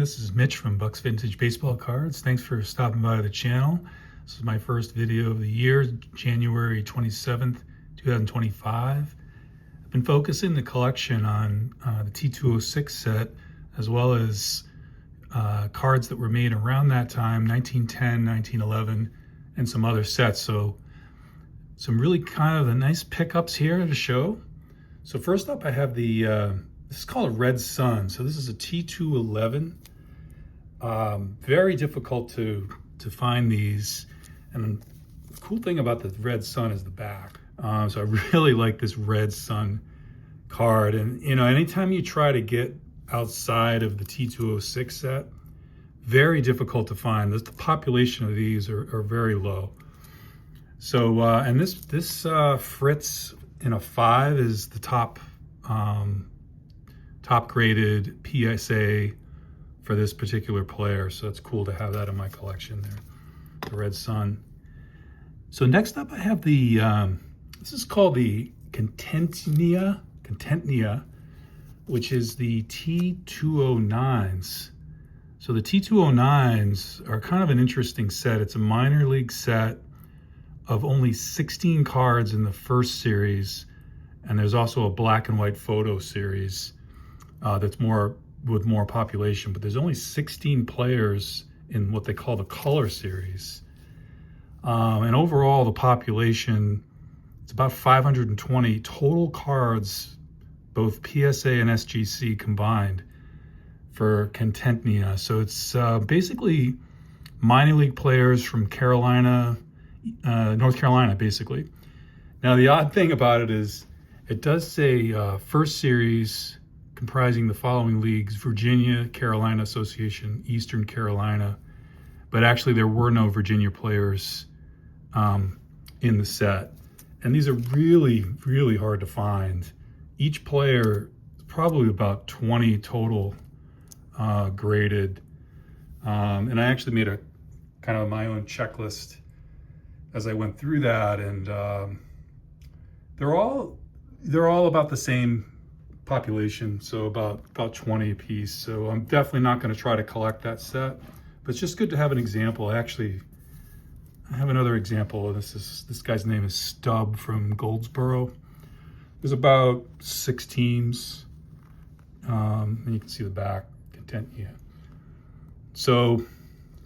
This is Mitch from Bucks Vintage Baseball Cards. Thanks for stopping by the channel. This is my first video of the year, January 27th, 2025. I've been focusing the collection on the T206 set, as well as cards that were made around that time, 1910, 1911, and some other sets. So some really kind of nice pickups here to show. So first up, I have the this is called a Res Sun. So this is a T211. Very difficult to find these. And the cool thing about the Res Sun is the back. So I really like this Res Sun card. And you know, anytime you try to get outside of the T206 set, very difficult to find. The population of these are very low. So and this Fritz in a 5 is the top graded PSA for this particular player. So it's cool to have that in my collection there, the Res Sun. So next up I have the, this is called the Contentnea, which is the T209s. So the T209s are kind of an interesting set. It's a minor league set of only 16 cards in the first series. And there's also a black and white photo series that's with more population, but there's only 16 players in what they call the color series. And overall, the population, it's about 520 total cards, both PSA and SGC combined, for Contentnea. So it's basically minor league players from Carolina, North Carolina, basically. Now, the odd thing about it is it does say first series comprising the following leagues: Virginia, Carolina Association, Eastern Carolina. But actually there were no Virginia players in the set. And these are really, really hard to find. Each player is probably about 20 total graded. And I actually made a kind of my own checklist as I went through that. And they're all about the same population, so about 20 a piece. So I'm definitely not going to try to collect that set, but it's just good to have an example. I have another example. This guy's name is Stubb from Goldsboro. There's about 6 teams, and you can see the back, Contentnea. So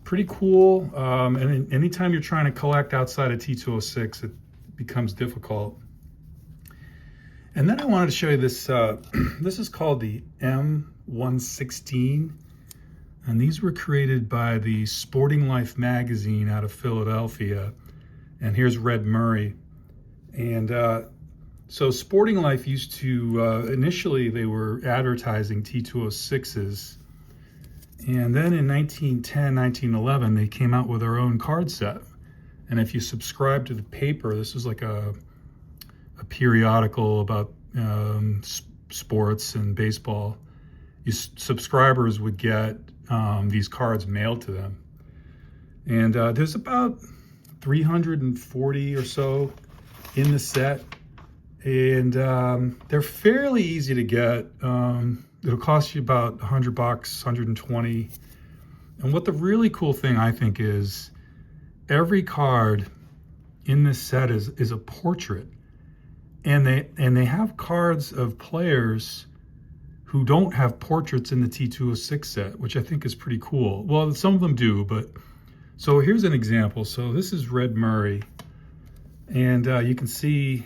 pretty cool. And anytime you're trying to collect outside of T206, it becomes difficult. And then I wanted to show you this. This is called the M116. And these were created by the Sporting Life magazine out of Philadelphia. And here's Red Murray. And so Sporting Life used to, initially they were advertising T206s. And then in 1910, 1911, they came out with their own card set. And if you subscribe to the paper, this was like a periodical about sports and baseball, subscribers would get these cards mailed to them. And there's about 340 or so in the set. And they're fairly easy to get. It'll cost you about $100, $120. And what the really cool thing I think is, every card in this set is a portrait. And they have cards of players who don't have portraits in the T206 set, which I think is pretty cool. Well, some of them do, but so here's an example. So this is Red Murray, and you can see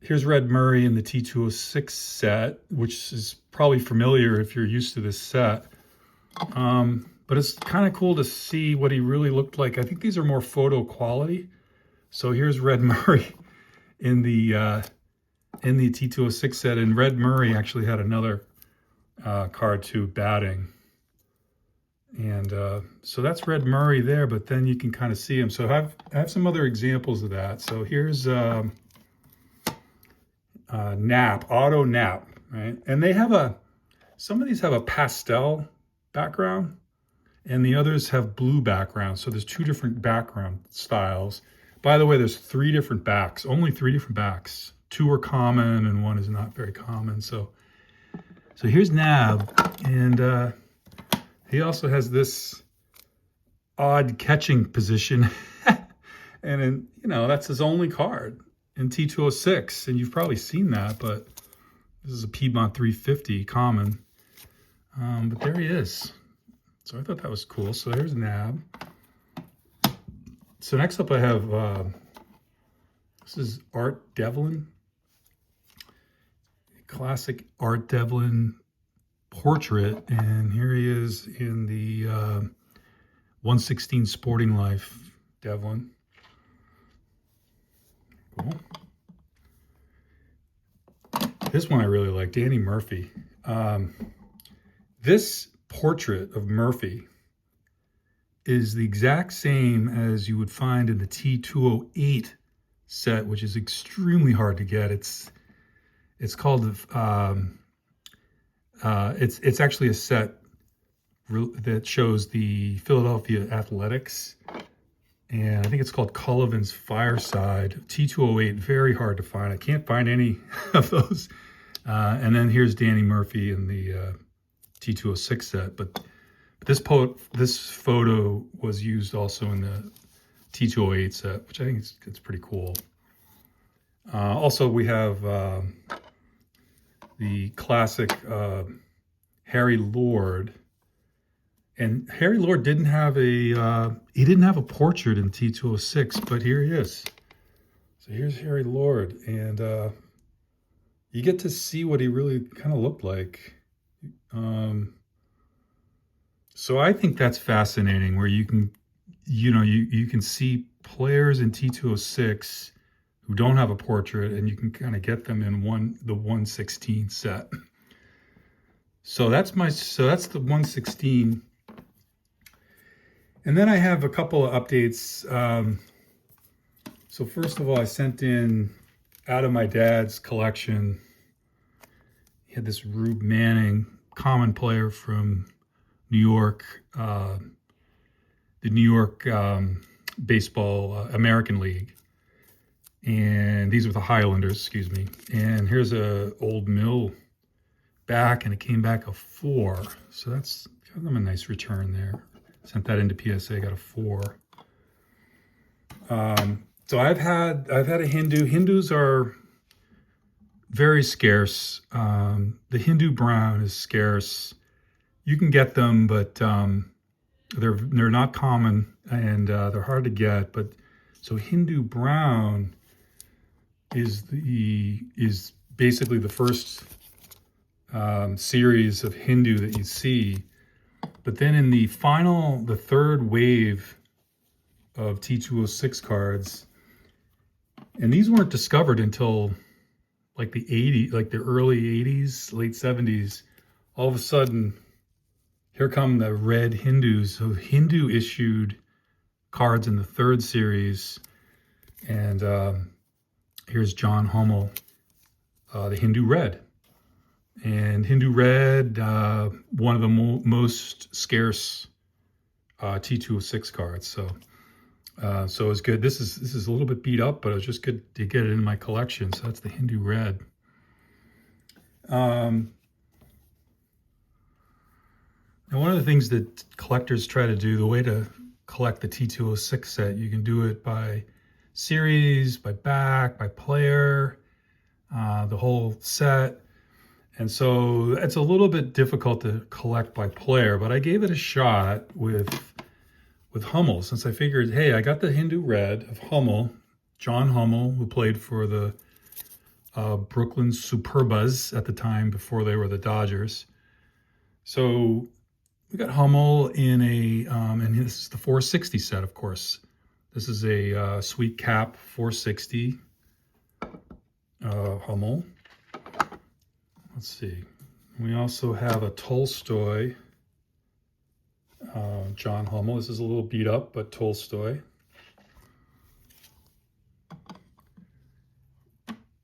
here's Red Murray in the T206 set, which is probably familiar if you're used to this set. But it's kind of cool to see what he really looked like. I think these are more photo quality. So here's Red Murray in the T206 set, and Red Murray actually had another card too, batting. And so that's Red Murray there, but then you can kind of see him. So I have some other examples of that. So here's Auto Nap, right? And they have some of these have a pastel background, and the others have blue background. So there's 2 different background styles. By the way, there's 3 different backs, only 3 different backs. 2 are common and 1 is not very common. So here's Nab, and He also has this odd catching position. And in, that's his only card in T206. And you've probably seen that, but this is a Piedmont 350 common. But there he is. So I thought that was cool. So there's Nab. So next up I have, this is Art Devlin. Classic Art Devlin portrait. And here he is in the M116 Sporting Life Devlin. Cool. This one I really like, Danny Murphy. This portrait of Murphy is the exact same as you would find in the T208 set, which is extremely hard to get. It's called it's actually a set that shows the Philadelphia Athletics, and I think it's called Cullivan's Fireside. T208, very hard to find. I can't find any of those. And then here's Danny Murphy in the T206 set, but this photo was used also in the T208 set, which I think it's pretty cool. Also, we have the classic Harry Lord, and Harry Lord didn't have a portrait in T206, but here he is. So here's Harry Lord, and you get to see what he really kind of looked like. So I think that's fascinating, where you can, you can see players in T206 who don't have a portrait, and you can kind of get them in the 116 set. So that's the 116. And then I have a couple of updates. So first of all, I sent in, out of my dad's collection, he had this Rube Manning, common player from New York, the New York Baseball American League. And these were the Highlanders, excuse me. And here's a old mill back, and it came back a 4. So that's kind of a nice return there. Sent that into PSA, got a 4. So I've had a Hindu. Hindus are very scarce. The Hindu brown is scarce. You can get them, but they're not common, and they're hard to get. But so Hindu brown is basically the first series of Hindu that you see. But then in the third wave of T206 cards, and these weren't discovered until like the early 80s, late 70s, all of a sudden, here come the red Hindus. So Hindu issued cards in the third series, and here's John Hummel, the Hindu red. And Hindu red, one of the most scarce T206 cards. So it was good. This is a little bit beat up, but it was just good to get it in my collection. So that's the Hindu red. Now, one of the things that collectors try to do, the way to collect the T206 set, you can do it by series, by back, by player, the whole set. And so it's a little bit difficult to collect by player, but I gave it a shot with Hummel, since I figured, hey, I got the Hindu red of Hummel, John Hummel, who played for the Brooklyn Superbas at the time before they were the Dodgers. So we got Hummel in and this is the 460 set, of course. This is a Sweet Cap 460 Hummel. Let's see. We also have a Tolstoy John Hummel. This is a little beat up, but Tolstoy.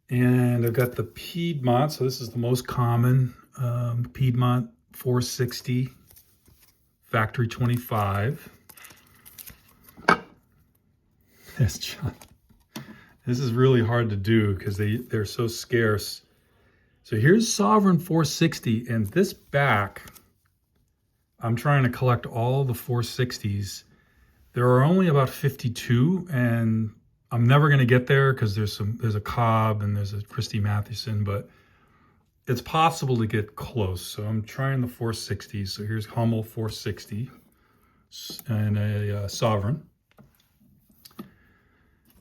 And I've got the Piedmont. So this is the most common Piedmont 460 Factory 25. Yes, John. This is really hard to do because they're so scarce. So here's Sovereign 460, and this back, I'm trying to collect all the 460s. There are only about 52, and I'm never going to get there because there's a Cobb and there's a Christy Mathewson, but it's possible to get close. So I'm trying the 460s. So here's Hummel 460 and a Sovereign.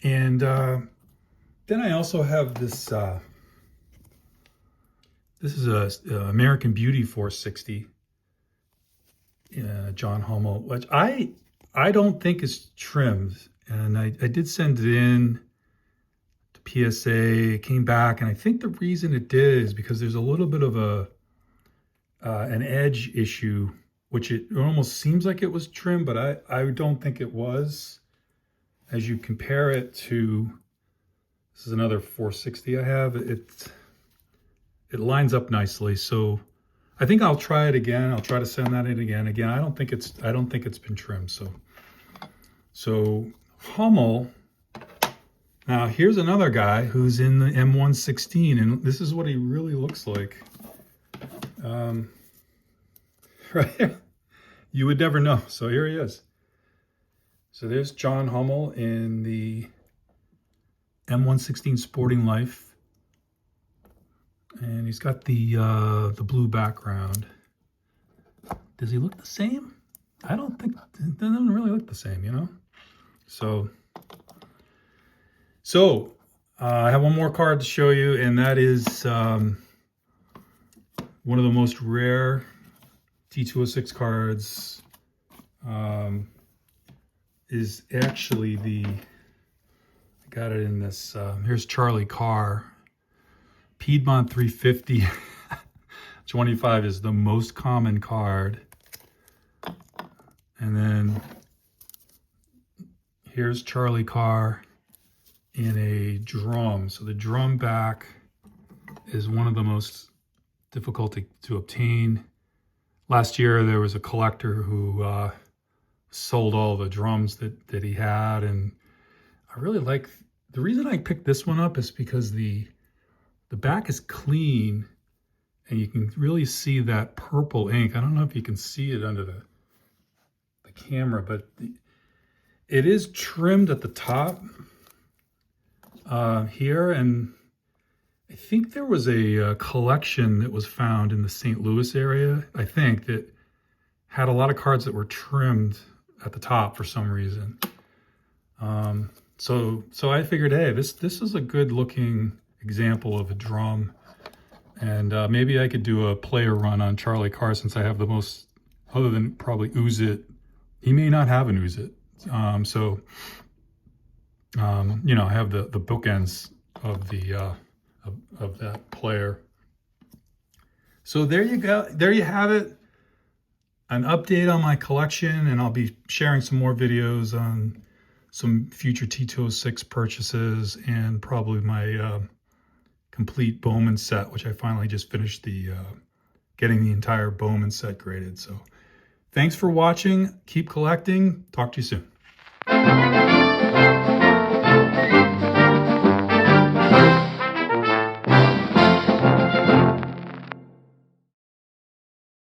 And then I also have this, this is a American Beauty 460, John Hummel, which I don't think is trimmed. And I did send it in to PSA, it came back, and I think the reason it did is because there's a little bit of an edge issue, which it almost seems like it was trimmed, but I don't think it was. As you compare it to, this is another 460 I have, it lines up nicely. So I think I'll try it again. I'll try to send that in again. Again, I don't think it's been trimmed. So Hummel. Now here's another guy who's in the M116, and this is what he really looks like. Right? You would never know. So here he is. So there's John Hummel in the M116 Sporting Life, and he's got the blue background. Does he look the same? I don't think, it doesn't really look the same, you know? So I have one more card to show you, and that is one of the most rare T206 cards. Is actually I got it in this, here's Charlie Carr. Piedmont 350 25 is the most common card. And then here's Charlie Carr in a drum. So the drum back is one of the most difficult to obtain. Last year there was a collector who sold all the drums that he had, and I really like, the reason I picked this one up is because the back is clean and you can really see that purple ink. I don't know if you can see it under the camera, but it is trimmed at the top here, and I think there was a collection that was found in the St. Louis area, I think, that had a lot of cards that were trimmed at the top for some reason. So I figured, hey, this is a good looking example of a drum, and maybe I could do a player run on Charlie Carr, since I have the most, other than probably Ooze It. He may not have an Ooze It. You know, I have the bookends of the of that player. So there you go. There you have it. An update on my collection, and I'll be sharing some more videos on some future T206 purchases, and probably my complete Bowman set, which I finally just finished getting the entire Bowman set graded. So thanks for watching. Keep collecting. Talk to you soon.